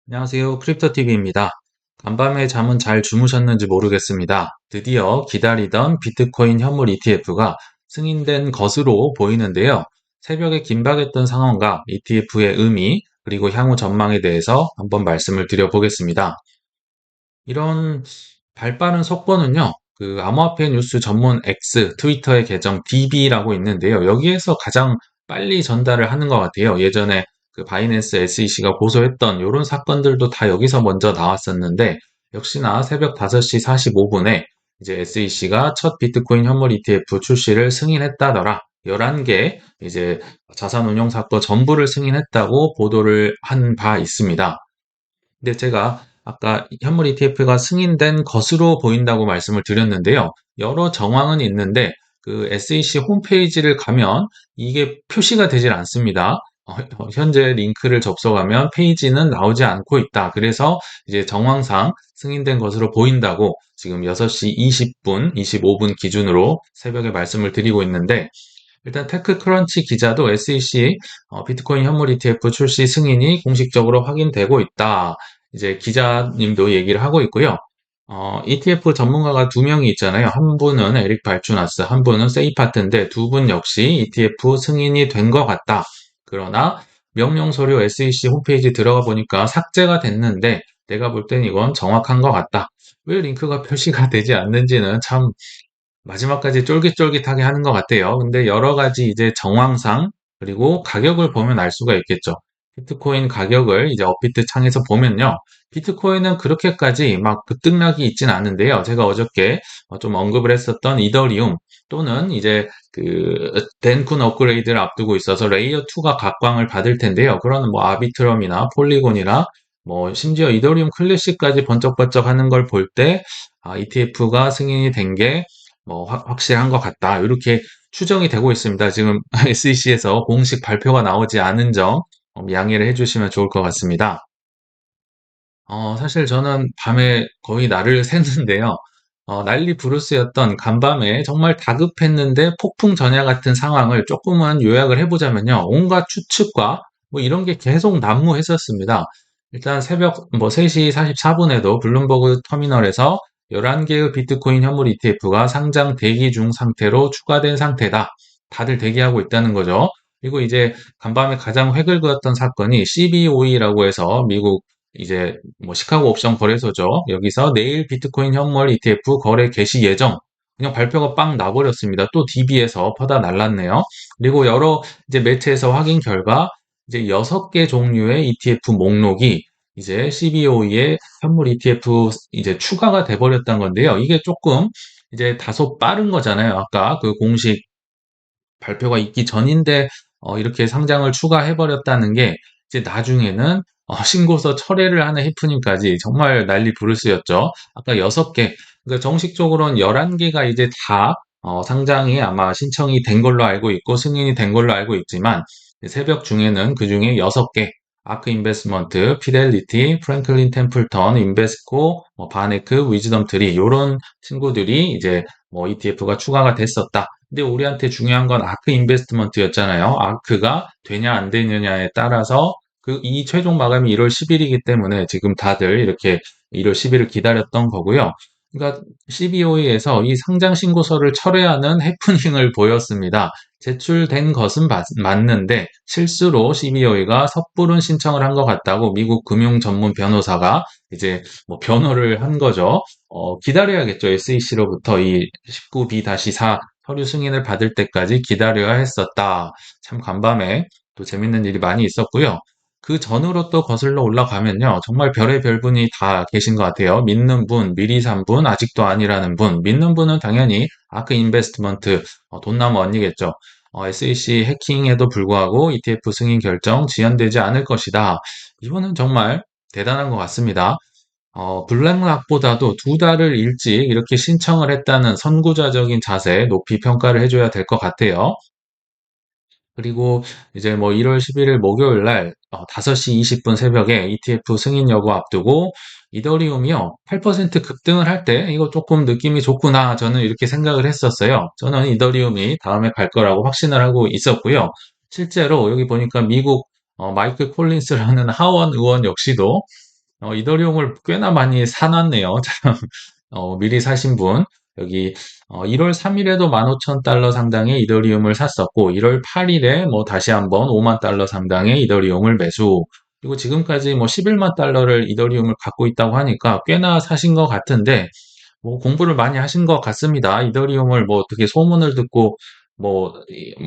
안녕하세요. 크립토TV입니다. 간밤에 잠은 잘 주무셨는지 모르겠습니다. 드디어 기다리던 비트코인 현물 ETF가 승인된 것으로 보이는데요. 새벽에 긴박했던 상황과 ETF의 의미, 그리고 향후 전망에 대해서 한번 말씀을 드려보겠습니다. 이런 발빠른 속보는요, 암호화폐 뉴스 전문 X 트위터의 계정 DB라고 있는데요. 여기에서 가장 빨리 전달을 하는 것 같아요. 예전에 바이낸스 SEC가 고소했던 이런 사건들도 다 여기서 먼저 나왔었는데, 역시나 새벽 5시 45분에 이제 SEC가 첫 비트코인 현물 ETF 출시를 승인했다더라. 11개 이제 자산운용사건 전부를 승인했다고 보도를 한 바 있습니다. 근데 제가 아까 현물 ETF가 승인된 것으로 보인다고 말씀을 드렸는데요. 여러 정황은 있는데 SEC 홈페이지를 가면 이게 표시가 되질 않습니다. 현재 링크를 접속하면 페이지는 나오지 않고 있다. 그래서 이제 정황상 승인된 것으로 보인다고 지금 6시 20분, 25분 기준으로 새벽에 말씀을 드리고 있는데, 일단 테크크런치 기자도 SEC 비트코인 현물 ETF 출시 승인이 공식적으로 확인되고 있다. 이제 기자님도 얘기를 하고 있고요. ETF 전문가가 두 명이 있잖아요. 한 분은 에릭 발주나스, 한 분은 세이파트인데 두 분 역시 ETF 승인이 된 것 같다. 그러나 명령 서류 SEC 홈페이지 들어가 보니까 삭제가 됐는데 내가 볼 땐 이건 정확한 것 같다. 왜 링크가 표시가 되지 않는지는 참 마지막까지 쫄깃쫄깃하게 하는 것 같아요. 근데 여러 가지 이제 정황상 그리고 가격을 보면 알 수가 있겠죠. 비트코인 가격을 이제 업비트 창에서 보면요. 비트코인은 그렇게까지 막 급등락이 있진 않은데요. 제가 어저께 좀 언급을 했었던 이더리움 또는 이제 덴쿤 업그레이드를 앞두고 있어서 레이어 2가 각광을 받을 텐데요. 그런 뭐 아비트럼이나 폴리곤이나 뭐 심지어 이더리움 클래식까지 번쩍번쩍 하는 걸 볼 때 ETF가 승인이 된게 뭐 확실한 것 같다. 이렇게 추정이 되고 있습니다. 지금 SEC에서 공식 발표가 나오지 않은 점 양해를 해주시면 좋을 것 같습니다. 사실 저는 밤에 거의 날을 샜는데요. 난리 부르스였던 간밤에 정말 다급했는데 폭풍 전야 같은 상황을 조금은 요약을 해보자면요. 온갖 추측과 뭐 이런 게 계속 난무했었습니다. 일단 새벽 뭐 3시 44분에도 블룸버그 터미널에서 11개의 비트코인 현물 ETF가 상장 대기 중 상태로 추가된 상태다. 다들 대기하고 있다는 거죠. 그리고 이제 간밤에 가장 획을 그었던 사건이 CBOE라고 해서 미국 이제 뭐 시카고 옵션 거래소죠. 여기서 내일 비트코인 현물 ETF 거래 개시 예정. 그냥 발표가 빵 나버렸습니다. 또 DB에서 퍼다 날랐네요. 그리고 여러 이제 매체에서 확인 결과 이제 6개 종류의 ETF 목록이 이제 CBOE의 현물 ETF 이제 추가가 돼 버렸던 건데요. 이게 조금 이제 다소 빠른 거잖아요. 아까 공식 발표가 있기 전인데 이렇게 상장을 추가해 버렸다는 게 이제 나중에는 신고서 철회를 하는 해프닝까지 정말 난리 부르스였죠. 아까 6개, 그러니까 정식적으로는 11개가 이제 다 상장이 아마 신청이 된 걸로 알고 있고 승인이 된 걸로 알고 있지만 새벽 중에는 그 중에 6개 아크 인베스먼트, 피델리티, 프랭클린 템플턴, 인베스코, 바네크, 위즈덤 트리 요런 친구들이 이제 뭐 ETF가 추가가 됐었다. 근데 우리한테 중요한 건 아크 인베스트먼트였잖아요. 아크가 되냐 안 되느냐에 따라서 이 최종 마감이 1월 10일이기 때문에 지금 다들 이렇게 1월 10일을 기다렸던 거고요. 그러니까 CBOE에서 이 상장 신고서를 철회하는 해프닝을 보였습니다. 제출된 것은 맞는데 실수로 CBOE가 섣부른 신청을 한 것 같다고 미국 금융 전문 변호사가 이제 뭐 변호를 한 거죠. 기다려야겠죠. SEC로부터 이 19B-4 서류 승인을 받을 때까지 기다려야 했었다. 참 간밤에 또 재밌는 일이 많이 있었고요. 그 전으로 또 거슬러 올라가면요. 정말 별의 분이 다 계신 것 같아요. 믿는 분, 미리 산 분, 아직도 아니라는 분. 믿는 분은 당연히 아크 인베스트먼트, 돈나무 언니겠죠. SEC 해킹에도 불구하고 ETF 승인 결정 지연되지 않을 것이다. 이거는 정말 대단한 것 같습니다. 블랙락보다도 2달을 일찍 이렇게 신청을 했다는 선구자적인 자세 높이 평가를 해줘야 될 것 같아요. 그리고 이제 뭐 1월 11일 목요일 날 5시 20분 새벽에 ETF 승인 여부 앞두고 이더리움이요 8% 급등을 할 때 이거 조금 느낌이 좋구나 저는 이렇게 생각을 했었어요. 저는 이더리움이 다음에 갈 거라고 확신을 하고 있었고요. 실제로 여기 보니까 미국 마이클 콜린스라는 하원 의원 역시도 이더리움을 꽤나 많이 사놨네요. 참, 미리 사신 분. 여기 1월 3일에도 15,000달러 상당의 이더리움을 샀었고 1월 8일에 뭐 다시 한번 5만 달러 상당의 이더리움을 매수. 그리고 지금까지 뭐 11만 달러를 이더리움을 갖고 있다고 하니까 꽤나 사신 것 같은데 뭐 공부를 많이 하신 것 같습니다. 이더리움을 뭐 어떻게 소문을 듣고 뭐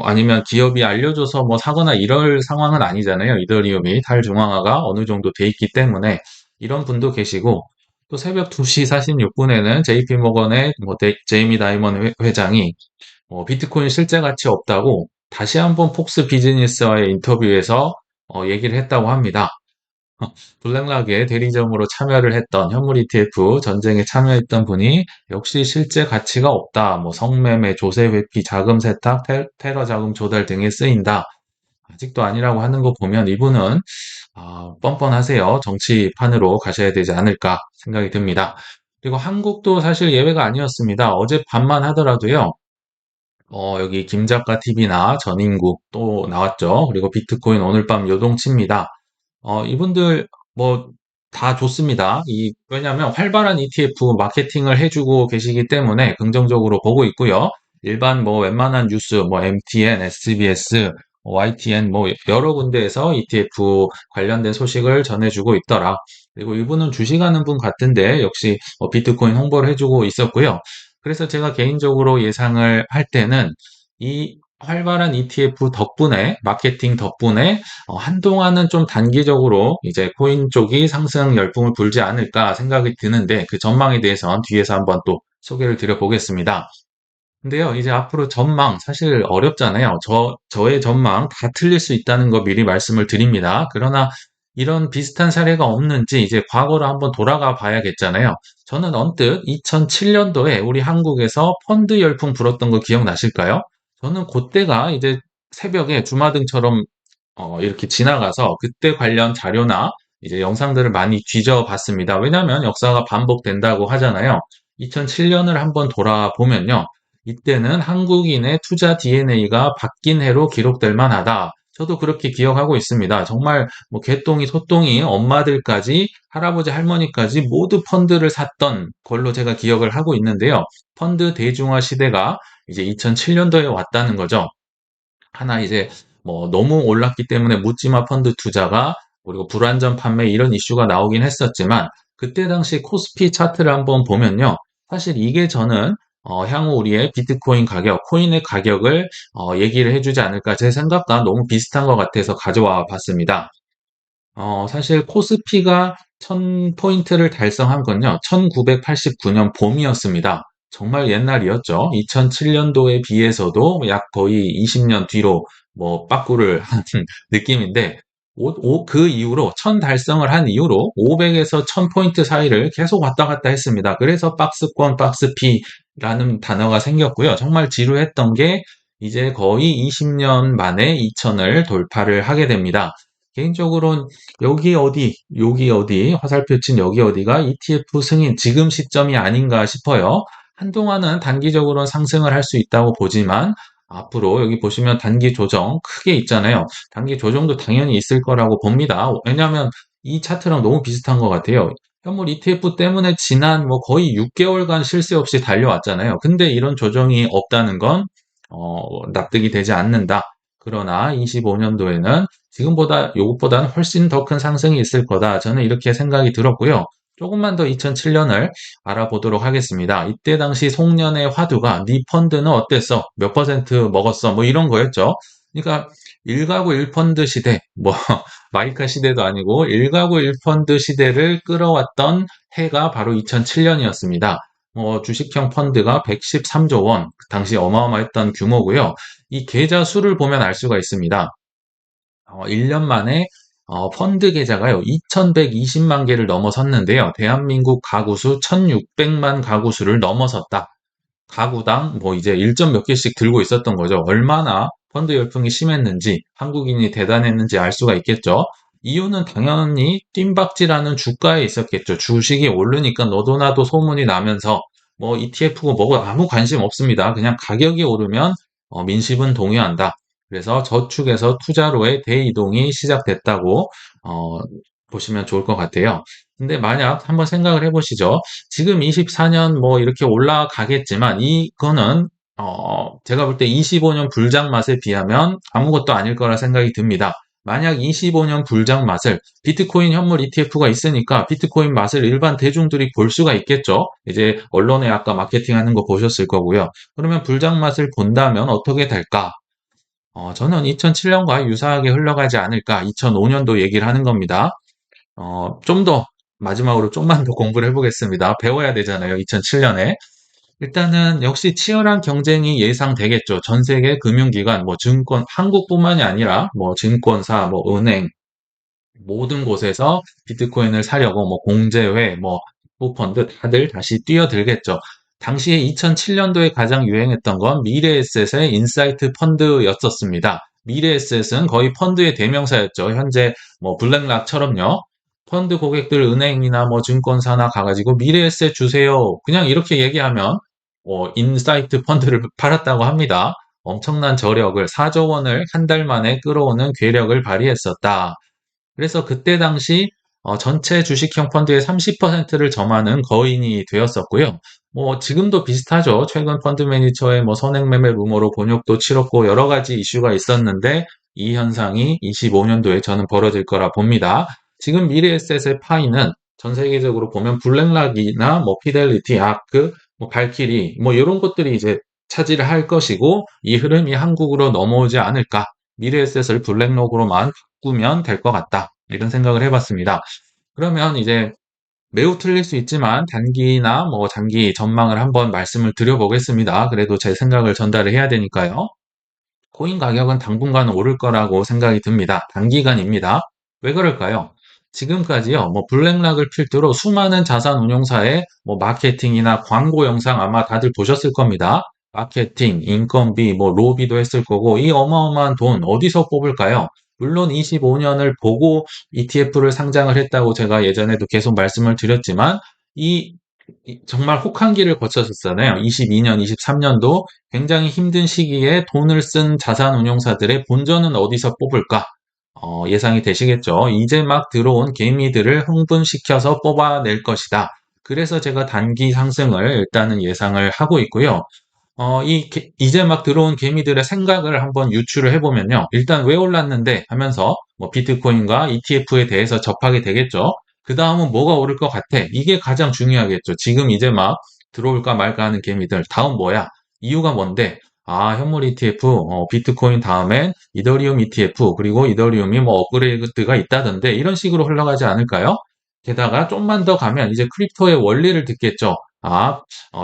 아니면 기업이 알려줘서 뭐 사거나 이럴 상황은 아니잖아요. 이더리움이 탈중앙화가 어느 정도 돼 있기 때문에 이런 분도 계시고 또 새벽 2시 46분에는 JP 모건의 제이미 다이먼 회장이 비트코인 실제 가치 없다고 다시 한번 폭스 비즈니스와의 인터뷰에서 얘기를 했다고 합니다. 블랙락의 대리점으로 참여를 했던 현물 ETF 전쟁에 참여했던 분이 역시 실제 가치가 없다. 뭐 성매매, 조세 회피, 자금 세탁, 테러 자금 조달 등에 쓰인다. 아직도 아니라고 하는 거 보면 이분은 뻔뻔하세요. 정치판으로 가셔야 되지 않을까 생각이 듭니다. 그리고 한국도 사실 예외가 아니었습니다. 어제 밤만 하더라도요. 여기 김작가 TV나 전인국 또 나왔죠. 그리고 비트코인 오늘 밤 요동칩니다. 이분들 뭐 다 좋습니다. 왜냐하면 활발한 ETF 마케팅을 해주고 계시기 때문에 긍정적으로 보고 있고요. 일반 뭐 웬만한 뉴스, 뭐 MTN, SBS, YTN 뭐 여러 군데에서 ETF 관련된 소식을 전해주고 있더라. 그리고 이분은 주식하는 분 같은데 역시 비트코인 홍보를 해주고 있었고요. 그래서 제가 개인적으로 예상을 할 때는 이 활발한 ETF 덕분에, 마케팅 덕분에 한동안은 좀 단기적으로 이제 코인 쪽이 상승 열풍을 불지 않을까 생각이 드는데 그 전망에 대해서는 뒤에서 한번 또 소개를 드려보겠습니다. 근데요, 이제 앞으로 전망 사실 어렵잖아요. 저의 전망 다 틀릴 수 있다는 거 미리 말씀을 드립니다. 그러나 이런 비슷한 사례가 없는지 이제 과거로 한번 돌아가 봐야겠잖아요. 저는 언뜻 2007년도에 우리 한국에서 펀드 열풍 불었던 거 기억나실까요? 저는 그때가 이제 새벽에 주마등처럼 이렇게 지나가서 그때 관련 자료나 이제 영상들을 많이 뒤져봤습니다. 왜냐하면 역사가 반복된다고 하잖아요. 2007년을 한번 돌아보면요. 이때는 한국인의 투자 DNA가 바뀐 해로 기록될 만하다. 저도 그렇게 기억하고 있습니다. 정말 뭐 개똥이, 소똥이, 엄마들까지 할아버지, 할머니까지 모두 펀드를 샀던 걸로 제가 기억을 하고 있는데요. 펀드 대중화 시대가 이제 2007년도에 왔다는 거죠. 하나 이제 뭐 너무 올랐기 때문에 묻지마 펀드 투자가 그리고 불안전 판매 이런 이슈가 나오긴 했었지만 그때 당시 코스피 차트를 한번 보면요. 사실 이게 저는 향후 우리의 비트코인 가격, 코인의 가격을 얘기를 해주지 않을까 제 생각과 너무 비슷한 것 같아서 가져와 봤습니다. 사실 코스피가 1000포인트를 달성한 건요, 1989년 봄이었습니다. 정말 옛날이었죠. 2007년도에 비해서도 약 거의 20년 뒤로 뭐 빠꾸를 하는 느낌인데, 그 이후로 1000 달성을 한 이후로 500에서 1000포인트 사이를 계속 왔다 갔다 했습니다. 그래서 박스권, 박스피라는 단어가 생겼고요. 정말 지루했던 게 이제 거의 20년 만에 2000을 돌파를 하게 됩니다. 개인적으로는 여기 어디, 화살표 친 여기 어디가 ETF 승인 지금 시점이 아닌가 싶어요. 한동안은 단기적으로는 상승을 할 수 있다고 보지만 앞으로 여기 보시면 단기 조정 크게 있잖아요. 단기 조정도 당연히 있을 거라고 봅니다. 왜냐하면 이 차트랑 너무 비슷한 것 같아요. 현물 ETF 때문에 지난 뭐 거의 6개월간 쉴 새 없이 달려왔잖아요. 근데 이런 조정이 없다는 건 납득이 되지 않는다. 그러나 25년도에는 지금보다 요것보다는 훨씬 더 큰 상승이 있을 거다. 저는 이렇게 생각이 들었고요. 조금만 더 2007년을 알아보도록 하겠습니다. 이때 당시 송년회 화두가 네 펀드는 어땠어? 몇 퍼센트 먹었어? 뭐 이런 거였죠. 그러니까 1가구 1펀드 시대, 뭐 마이카 시대도 아니고 1가구 1펀드 시대를 끌어왔던 해가 바로 2007년이었습니다. 주식형 펀드가 113조 원, 그 당시 어마어마했던 규모고요. 이 계좌 수를 보면 알 수가 있습니다. 1년 만에 펀드 계좌가요, 2120만 개를 넘어섰는데요. 대한민국 가구 수 1600만 가구 수를 넘어섰다. 가구당 뭐 이제 1점 몇 개씩 들고 있었던 거죠. 얼마나 펀드 열풍이 심했는지, 한국인이 대단했는지 알 수가 있겠죠. 이유는 당연히 뜀박질하는 주가에 있었겠죠. 주식이 오르니까 너도 나도 소문이 나면서 뭐 ETF고 뭐고 아무 관심 없습니다. 그냥 가격이 오르면 민심은 동요한다. 그래서 저축에서 투자로의 대이동이 시작됐다고 어, 보시면 좋을 것 같아요. 근데 만약 한번 생각을 해보시죠. 지금 24년 뭐 이렇게 올라가겠지만 이거는 제가 볼 때 25년 불장 맛에 비하면 아무것도 아닐 거라 생각이 듭니다. 만약 25년 불장 맛을 비트코인 현물 ETF가 있으니까 비트코인 맛을 일반 대중들이 볼 수가 있겠죠. 이제 언론에 아까 마케팅하는 거 보셨을 거고요. 그러면 불장 맛을 본다면 어떻게 될까? 저는 2007년과 유사하게 흘러가지 않을까, 2005년도 얘기를 하는 겁니다. 좀 더, 마지막으로 좀만 더 공부를 해보겠습니다. 배워야 되잖아요, 2007년에. 일단은 역시 치열한 경쟁이 예상되겠죠. 전 세계 금융기관, 뭐 증권, 한국뿐만이 아니라 뭐 증권사, 뭐 은행, 모든 곳에서 비트코인을 사려고 뭐 공제회, 뭐 펀드 다들 다시 뛰어들겠죠. 당시에 2007년도에 가장 유행했던 건 미래에셋의 인사이트 펀드였었습니다. 미래에셋은 거의 펀드의 대명사였죠. 현재 뭐 블랙락처럼요. 펀드 고객들 은행이나 뭐 증권사나 가가지고 미래에셋 주세요. 그냥 이렇게 얘기하면 인사이트 펀드를 팔았다고 합니다. 엄청난 저력을 4조 원을 한 달 만에 끌어오는 괴력을 발휘했었다. 그래서 그때 당시 전체 주식형 펀드의 30%를 점하는 거인이 되었었고요. 뭐 지금도 비슷하죠. 최근 펀드 매니저의 뭐 선행 매매 루머로 곤욕도 치렀고 여러 가지 이슈가 있었는데 이 현상이 25년도에 저는 벌어질 거라 봅니다. 지금 미래에셋의 파이는 전 세계적으로 보면 블랙락이나 뭐 피델리티, 아크, 뭐 발키리 뭐 이런 것들이 이제 차지를 할 것이고 이 흐름이 한국으로 넘어오지 않을까. 미래에셋을 블랙록으로만 바꾸면 될 것 같다. 이런 생각을 해봤습니다. 그러면 이제 매우 틀릴 수 있지만 단기나 뭐 장기 전망을 한번 말씀을 드려보겠습니다. 그래도 제 생각을 전달을 해야 되니까요. 코인 가격은 당분간 오를 거라고 생각이 듭니다. 단기간입니다. 왜 그럴까요? 지금까지요, 뭐 블랙락을 필두로 수많은 자산 운용사의 뭐 마케팅이나 광고 영상 아마 다들 보셨을 겁니다. 마케팅, 인건비, 뭐 로비도 했을 거고 이 어마어마한 돈 어디서 뽑을까요? 물론 25년을 보고 ETF를 상장을 했다고 제가 예전에도 계속 말씀을 드렸지만 이 정말 혹한기를 거쳤었잖아요. 22년, 23년도 굉장히 힘든 시기에 돈을 쓴 자산운용사들의 본전은 어디서 뽑을까? 예상이 되시겠죠? 이제 막 들어온 개미들을 흥분시켜서 뽑아낼 것이다. 그래서 제가 단기 상승을 일단은 예상을 하고 있고요. 이제 막 들어온 개미들의 생각을 한번 유추를 해보면요. 일단 왜 올랐는데 하면서 뭐 비트코인과 ETF에 대해서 접하게 되겠죠. 그 다음은 뭐가 오를 것 같아. 이게 가장 중요하겠죠. 지금 이제 막 들어올까 말까 하는 개미들. 다음 뭐야? 이유가 뭔데? 아, 현물 ETF, 비트코인 다음엔 이더리움 ETF, 그리고 이더리움이 뭐 업그레이드가 있다던데 이런 식으로 흘러가지 않을까요? 게다가 좀만 더 가면 이제 크립토의 원리를 듣겠죠. 아,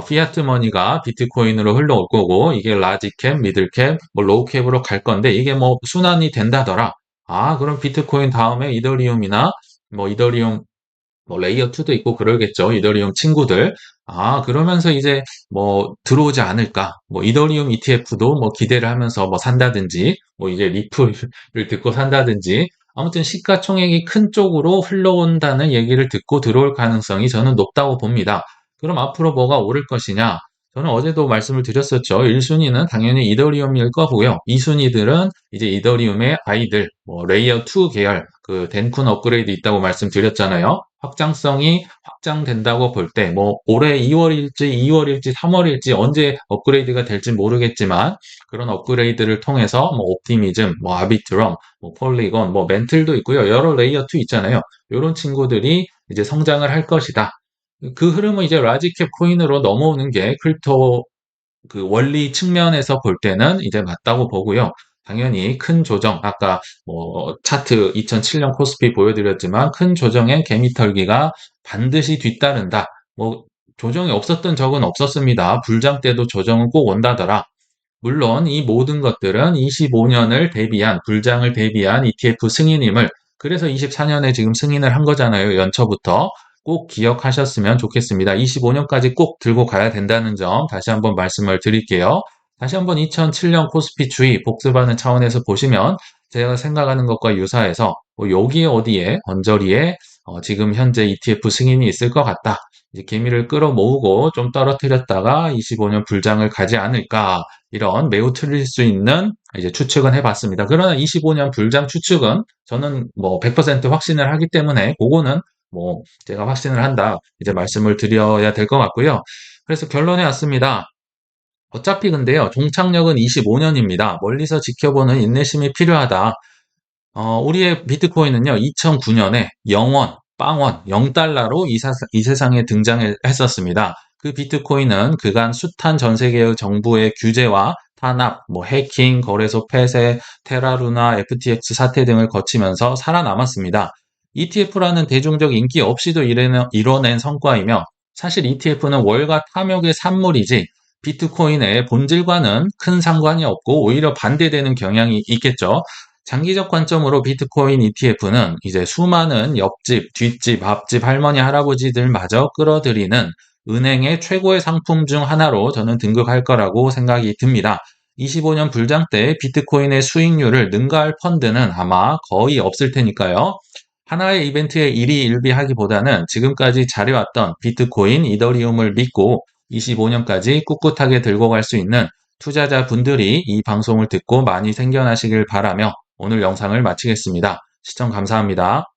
피아트 머니가 비트코인으로 흘러올 거고 이게 라지 캡, 미들 캡, 뭐 로우 캡으로 갈 건데 이게 뭐 순환이 된다더라. 아, 그럼 비트코인 다음에 이더리움이나 뭐 이더리움 뭐 레이어 2도 있고 그러겠죠. 이더리움 친구들. 아, 그러면서 이제 뭐 들어오지 않을까. 뭐 이더리움 ETF도 뭐 기대를 하면서 뭐 산다든지 뭐 이제 리플을 듣고 산다든지 아무튼 시가총액이 큰 쪽으로 흘러온다는 얘기를 듣고 들어올 가능성이 저는 높다고 봅니다. 그럼 앞으로 뭐가 오를 것이냐? 저는 어제도 말씀을 드렸었죠. 1순위는 당연히 이더리움일 거고요. 2순위들은 이제 이더리움의 아이들, 뭐 레이어 2 계열, 그 덴쿤 업그레이드 있다고 말씀드렸잖아요. 확장성이 확장된다고 볼 때, 뭐 올해 2월일지 2월일지 3월일지 언제 업그레이드가 될지 모르겠지만 그런 업그레이드를 통해서 뭐 옵티미즘, 뭐 아비트럼, 뭐 폴리곤, 뭐 멘틀도 있고요. 여러 레이어 2 있잖아요. 이런 친구들이 이제 성장을 할 것이다. 그 흐름은 이제 라지캡 코인으로 넘어오는 게 크립토 그 원리 측면에서 볼 때는 이제 맞다고 보고요. 당연히 큰 조정, 아까 뭐 차트 2007년 코스피 보여드렸지만 큰 조정엔 개미털기가 반드시 뒤따른다. 뭐 조정이 없었던 적은 없었습니다. 불장 때도 조정은 꼭 온다더라. 물론 이 모든 것들은 25년을 대비한, 불장을 대비한 ETF 승인임을, 그래서 24년에 지금 승인을 한 거잖아요. 연초부터. 꼭 기억하셨으면 좋겠습니다. 25년까지 꼭 들고 가야 된다는 점 다시 한번 말씀을 드릴게요. 다시 한번 2007년 코스피 추이 복습하는 차원에서 보시면 제가 생각하는 것과 유사해서 뭐 여기에 어디에 언저리에 지금 현재 ETF 승인이 있을 것 같다. 이제 개미를 끌어모으고 좀 떨어뜨렸다가 25년 불장을 가지 않을까. 이런 매우 틀릴 수 있는 이제 추측은 해봤습니다. 그러나 25년 불장 추측은 저는 뭐 100% 확신을 하기 때문에 그거는 제가 확신을 한다. 이제 말씀을 드려야 될 것 같고요. 그래서 결론에 왔습니다. 어차피 근데요, 종착역은 25년입니다. 멀리서 지켜보는 인내심이 필요하다. 우리의 비트코인은요, 2009년에 0원, 빵원, 0달러로 이 세상에 등장했었습니다. 그 비트코인은 그간 숱한 전 세계의 정부의 규제와 탄압, 해킹, 거래소 폐쇄, 테라루나, FTX 사태 등을 거치면서 살아남았습니다. ETF라는 대중적 인기 없이도 이뤄낸 성과이며, 사실 ETF는 월가 탐욕의 산물이지 비트코인의 본질과는 큰 상관이 없고 오히려 반대되는 경향이 있겠죠. 장기적 관점으로 비트코인 ETF는 이제 수많은 옆집, 뒷집, 앞집 할머니, 할아버지들마저 끌어들이는 은행의 최고의 상품 중 하나로 저는 등극할 거라고 생각이 듭니다. 25년 불장 때 비트코인의 수익률을 능가할 펀드는 아마 거의 없을 테니까요. 하나의 이벤트에 일희일비하기보다는 지금까지 잘해왔던 비트코인, 이더리움을 믿고 25년까지 꿋꿋하게 들고 갈 수 있는 투자자분들이 이 방송을 듣고 많이 생겨나시길 바라며 오늘 영상을 마치겠습니다. 시청 감사합니다.